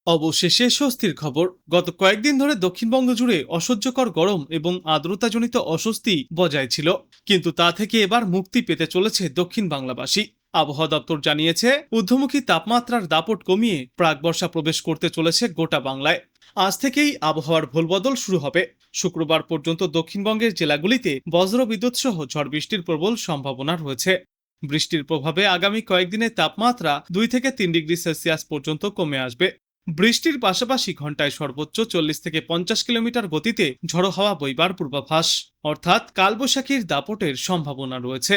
অবশেষে স্বস্তির খবর। গত কয়েকদিন ধরে দক্ষিণবঙ্গ জুড়ে অসহ্যকর গরম এবং আর্দ্রতাজনিত অস্বস্তি বজায় ছিল, কিন্তু তা থেকে এবার মুক্তি পেতে চলেছে দক্ষিণ বাংলাবাসী। আবহাওয়া দপ্তর জানিয়েছে, ঊর্ধ্বমুখী তাপমাত্রার দাপট কমিয়ে প্রাক বর্ষা প্রবেশ করতে চলেছে গোটা বাংলায়। আজ থেকেই আবহাওয়ার ভোলবদল শুরু হবে। শুক্রবার পর্যন্ত দক্ষিণবঙ্গের জেলাগুলিতে বজ্রবিদ্যুৎ সহ ঝড় বৃষ্টির প্রবল সম্ভাবনা রয়েছে। বৃষ্টির প্রভাবে আগামী কয়েকদিনে তাপমাত্রা 2 থেকে 3 ডিগ্রি সেলসিয়াস পর্যন্ত কমে আসবে। বৃষ্টির পাশাপাশি ঘন্টায় সর্বোচ্চ 40 থেকে 50 কিলোমিটার গতিতে ঝড়ো হাওয়া বইবার পূর্বাভাস, অর্থাৎ কালবৈশাখীর দাপটের সম্ভাবনা রয়েছে।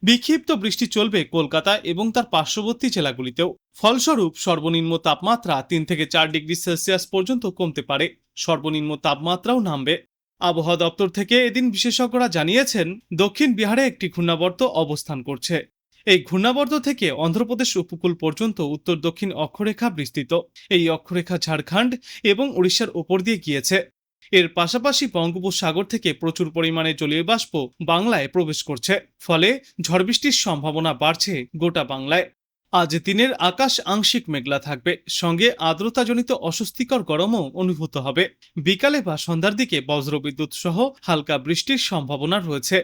বিক্ষিপ্ত বৃষ্টি চলবে কলকাতা এবং তার পার্শ্ববর্তী জেলাগুলিতেও। ফলস্বরূপ সর্বনিম্ন তাপমাত্রা 3 থেকে 4 ডিগ্রি সেলসিয়াস পর্যন্ত কমতে পারে। সর্বনিম্ন তাপমাত্রাও নামবে। আবহাওয়া দপ্তর থেকে এদিন বিশেষজ্ঞরা জানিয়েছেন, দক্ষিণ বিহারে একটি ঘূর্ণাবর্ত অবস্থান করছে। এই ঘূর্ণাবর্ত থেকে অন্ধ্রপ্রদেশ উপকূল পর্যন্ত উত্তর দক্ষিণ অক্ষরেখা বিস্তৃত। এই অক্ষরেখা ঝাড়খণ্ড এবং উড়িষ্যার উপর দিয়ে গিয়েছে। এর পাশাপাশি বঙ্গোপসাগর থেকে প্রচুর পরিমাণে জলীয় বাষ্প বাংলায় প্রবেশ করছে। ফলে ঝড় বৃষ্টির সম্ভাবনা বাড়ছে গোটা বাংলায়। আজ দিনের আকাশ আংশিক মেঘলা থাকবে, সঙ্গে আর্দ্রতাজনিত অস্বস্তিকর গরমও অনুভূত হবে। বিকালে বা সন্ধ্যার দিকে বজ্রবিদ্যুৎ সহ হালকা বৃষ্টির সম্ভাবনা রয়েছে।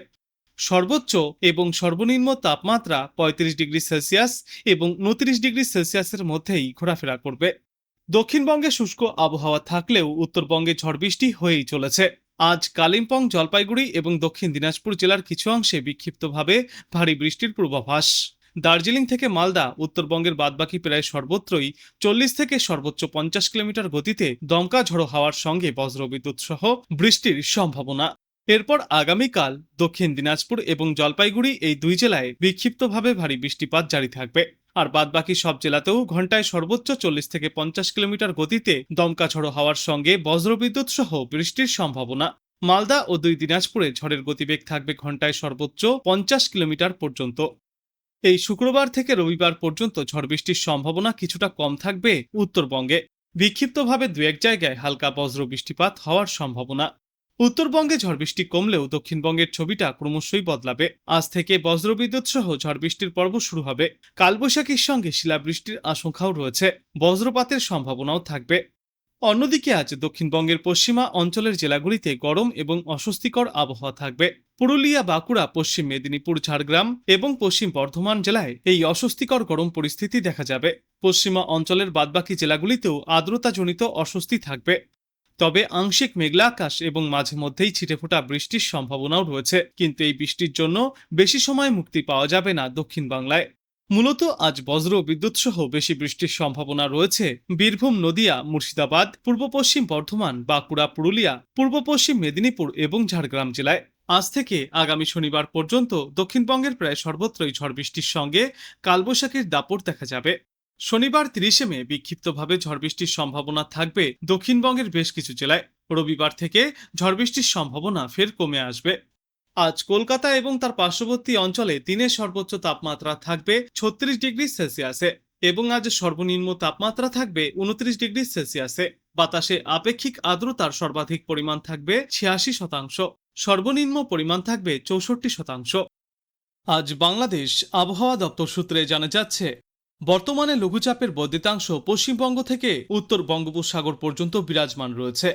সর্বোচ্চ এবং সর্বনিম্ন তাপমাত্রা 35 ডিগ্রি সেলসিয়াস এবং 29 ডিগ্রি সেলসিয়াসের মধ্যেই ঘোরাফেরা করবে। দক্ষিণবঙ্গে শুষ্ক আবহাওয়া থাকলেও উত্তরবঙ্গে ঝড় বৃষ্টি হয়েই চলেছে। আজ কালিম্পং, জলপাইগুড়ি এবং দক্ষিণ দিনাজপুর জেলার কিছু অংশে বিক্ষিপ্তভাবে ভারী বৃষ্টির পূর্বাভাস। দার্জিলিং থেকে মালদা, উত্তরবঙ্গের বাদবাকি প্রায় সর্বত্রই 40 থেকে সর্বোচ্চ 50 কিলোমিটার গতিতে দমকা ঝড়ো হাওয়ার সঙ্গে বজ্রবিদ্যুৎ সহ বৃষ্টির সম্ভাবনা। এরপর আগামীকাল দক্ষিণ দিনাজপুর এবং জলপাইগুড়ি এই দুই জেলায় বিক্ষিপ্তভাবে ভারী বৃষ্টিপাত জারি থাকবে। আর বাদবাকি সব জেলাতেও ঘন্টায় সর্বোচ্চ 40 থেকে 50 কিলোমিটার গতিতে দমকা ঝড়ো হাওয়ার সঙ্গে বজ্রবিদ্যুৎ সহ বৃষ্টির সম্ভাবনা। মালদা ও দুই দিনাজপুরে ঝড়ের গতিবেগ থাকবে ঘন্টায় সর্বোচ্চ 50 কিলোমিটার পর্যন্ত। এই শুক্রবার থেকে রবিবার পর্যন্ত ঝড় বৃষ্টির সম্ভাবনা কিছুটা কম থাকবে উত্তরবঙ্গে। বিক্ষিপ্তভাবে দু এক জায়গায় হালকা বজ্র বৃষ্টিপাত হওয়ার সম্ভাবনা। উত্তরবঙ্গে ঝড় বৃষ্টি কমলেও দক্ষিণবঙ্গের ছবিটা ক্রমশই বদলাবে। আজ থেকে বজ্রবিদ্যুৎ সহ ঝড় বৃষ্টির পর্ব শুরু হবে। কালবৈশাখীর সঙ্গে শিলাবৃষ্টির আশঙ্কাও রয়েছে। বজ্রপাতের সম্ভাবনাও থাকবে। অন্যদিকে আজ দক্ষিণবঙ্গের পশ্চিমা অঞ্চলের জেলাগুলিতে গরম এবং অস্বস্তিকর আবহাওয়া থাকবে। পুরুলিয়া, বাঁকুড়া, পশ্চিম মেদিনীপুর, ঝাড়গ্রাম এবং পশ্চিম বর্ধমান জেলায় এই অস্বস্তিকর গরম পরিস্থিতি দেখা যাবে। পশ্চিমা অঞ্চলের বাদবাকি জেলাগুলিতেও আর্দ্রতাজনিত অস্বস্তি থাকবে। তবে আংশিক মেঘলা আকাশ এবং মাঝে মধ্যেই ছিটেফোঁটা বৃষ্টির সম্ভাবনাও রয়েছে, কিন্তু এই বৃষ্টির জন্য বেশি সময় মুক্তি পাওয়া যাবে না দক্ষিণ বাংলায়। মূলত আজ বজ্র বিদ্যুৎ সহ বেশি বৃষ্টির সম্ভাবনা রয়েছে বীরভূম, নদিয়া, মুর্শিদাবাদ, পূর্ব পশ্চিম বর্ধমান, বাঁকুড়া, পুরুলিয়া, পূর্ব পশ্চিম মেদিনীপুর এবং ঝাড়গ্রাম জেলায়। আজ থেকে আগামী শনিবার পর্যন্ত দক্ষিণবঙ্গের প্রায় সর্বত্রই ঝড় বৃষ্টির সঙ্গে কালবৈশাখীর দাপট দেখা যাবে। শনিবার 30 মে বিক্ষিপ্তভাবে ঝড় বৃষ্টির সম্ভাবনা থাকবে দক্ষিণবঙ্গের বেশ কিছু জেলায়। রবিবার থেকে ঝড় বৃষ্টির সম্ভাবনা ফের কমে আসবে। আজ কলকাতা এবং তার পার্শ্ববর্তী অঞ্চলে দিনের সর্বোচ্চ তাপমাত্রা থাকবে 36 ডিগ্রি সেলসিয়াসে এবং আজ সর্বনিম্ন তাপমাত্রা থাকবে 29 ডিগ্রি সেলসিয়াসে। বাতাসে আপেক্ষিক আর্দ্রতার সর্বাধিক পরিমাণ থাকবে 86%, সর্বনিম্ন পরিমাণ থাকবে 64%। আজ বাংলাদেশ আবহাওয়া দপ্তর সূত্রে জানা যাচ্ছে, বর্তমানে লঘুচাপের বর্ধিতাংশ পশ্চিমবঙ্গ থেকে উত্তর বঙ্গোপসাগর পর্যন্ত বিরাজমান রয়েছে।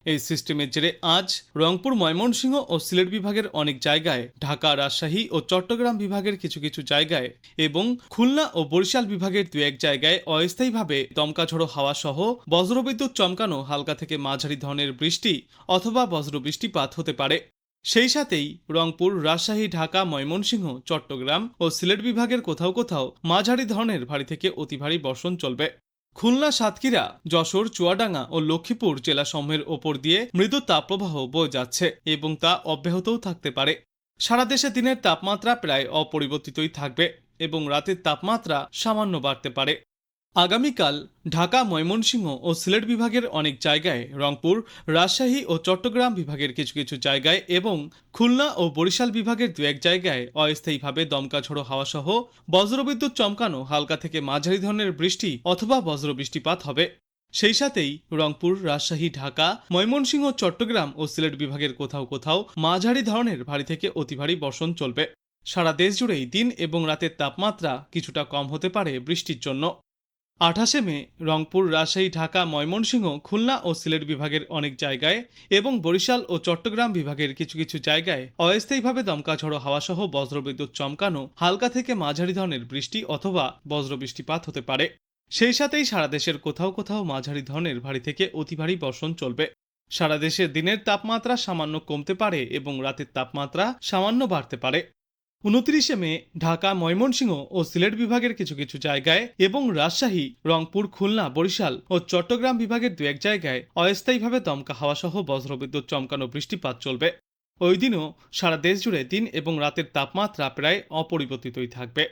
এই সিস্টেমের জেরে আজ রংপুর, ময়মনসিংহ ও সিলেট বিভাগের অনেক জায়গায়, ঢাকা, রাজশাহী ও চট্টগ্রাম বিভাগের কিছু কিছু জায়গায় এবং খুলনা ও বরিশাল বিভাগের দু এক জায়গায় অস্থায়ীভাবে দমকা ঝড়ো হাওয়া সহ বজ্রবিদ্যুৎ চমকানো হালকা থেকে মাঝারি ধরনের বৃষ্টি অথবা বজ্র বৃষ্টিপাত হতে পারে। সেই সাথেই রংপুর, রাজশাহী, ঢাকা, ময়মনসিংহ, চট্টগ্রাম ও সিলেট বিভাগের কোথাও কোথাও মাঝারি ধরনের ভারী থেকে অতি ভারী বর্ষণ চলবে। খুলনা, সাতক্ষীরা, যশোর, চুয়াডাঙ্গা ও লক্ষ্মীপুর জেলাসমূহের ওপর দিয়ে মৃদু তাপপ্রবাহ বয়ে যাচ্ছে এবং তা অব্যাহতও থাকতে পারে। সারা দেশে দিনের তাপমাত্রা প্রায় অপরিবর্তিতই থাকবে এবং রাতের তাপমাত্রা সামান্য বাড়তে পারে। আগামীকাল ঢাকা, ময়মনসিংহ ও সিলেট বিভাগের অনেক জায়গায়, রংপুর, রাজশাহী ও চট্টগ্রাম বিভাগের কিছু কিছু জায়গায় এবং খুলনা ও বরিশাল বিভাগের দু এক জায়গায় অস্থায়ীভাবে দমকা ঝড়ো হাওয়া সহ বজ্রবিদ্যুৎ চমকানো হালকা থেকে মাঝারি ধরনের বৃষ্টি অথবা বজ্র বৃষ্টিপাত হবে। সেই সাথেই রংপুর, রাজশাহী, ঢাকা, ময়মনসিংহ, চট্টগ্রাম ও সিলেট বিভাগের কোথাও কোথাও মাঝারি ধরনের ভারী থেকে অতি ভারী বর্ষণ চলবে। সারা দেশ জুড়েই দিন এবং রাতের তাপমাত্রা কিছুটা কম হতে পারে বৃষ্টির জন্য। 28 মে রংপুর, রাজশাহী, ঢাকা, ময়মনসিংহ, খুলনা ও সিলেট বিভাগের অনেক জায়গায় এবং বরিশাল ও চট্টগ্রাম বিভাগের কিছু কিছু জায়গায় অস্থায়ীভাবে দমকা ঝড়ো হাওয়া সহ বজ্রবিদ্যুৎ চমকানো হালকা থেকে মাঝারি ধরনের বৃষ্টি অথবা বজ্রবৃষ্টিপাত হতে পারে। সেই সাথেই সারা দেশের কোথাও কোথাও মাঝারি ধরনের ভারী থেকে অতি ভারী বর্ষণ চলবে। সারা দেশে দিনের তাপমাত্রা সামান্য কমতে পারে এবং রাতের তাপমাত্রা সামান্য বাড়তে পারে। 29 মে ঢাকা, ময়মনসিংহ ও সিলেট বিভাগের কিছু কিছু জায়গায় এবং রাজশাহী, রংপুর, খুলনা, বরিশাল ও চট্টগ্রাম বিভাগের দু এক জায়গায় অস্থায়ীভাবে দমকা হাওয়া সহ বজ্রবিদ্যুৎ চমকানো বৃষ্টিপাত চলবে। ওই দিনও সারা দেশ জুড়ে দিন এবং রাতের তাপমাত্রা প্রায় অপরিবর্তিতই থাকবে।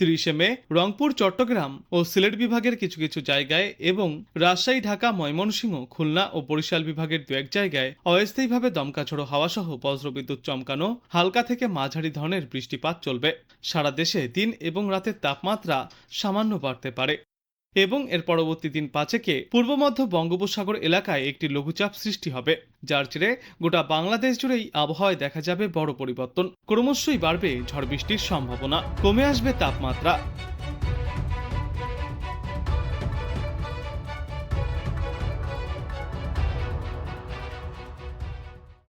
30 মে রংপুর, চট্টগ্রাম ও সিলেট বিভাগের কিছু কিছু জায়গায় এবং রাজশাহী, ঢাকা, ময়মনসিংহ, খুলনা ও বরিশাল বিভাগের দু এক জায়গায় অস্থায়ীভাবে দমকা ঝোড়ো হাওয়া সহ বজ্রবিদ্যুৎ চমকানো হালকা থেকে মাঝারি ধরনের বৃষ্টিপাত চলবে। সারা দেশে দিন এবং রাতের তাপমাত্রা সামান্য বাড়তে পারে এবং এর পরবর্তী দিন 5 পূর্ব মধ্য বঙ্গোপসাগর এলাকায় একটি লঘুচাপ সৃষ্টি হবে, যার জেরে গোটা বাংলাদেশ জুড়েই আবহাওয়ায় দেখা যাবে বড় পরিবর্তন। ক্রমশই বাড়বে ঝড় বৃষ্টির সম্ভাবনা, কমে আসবে তাপমাত্রা।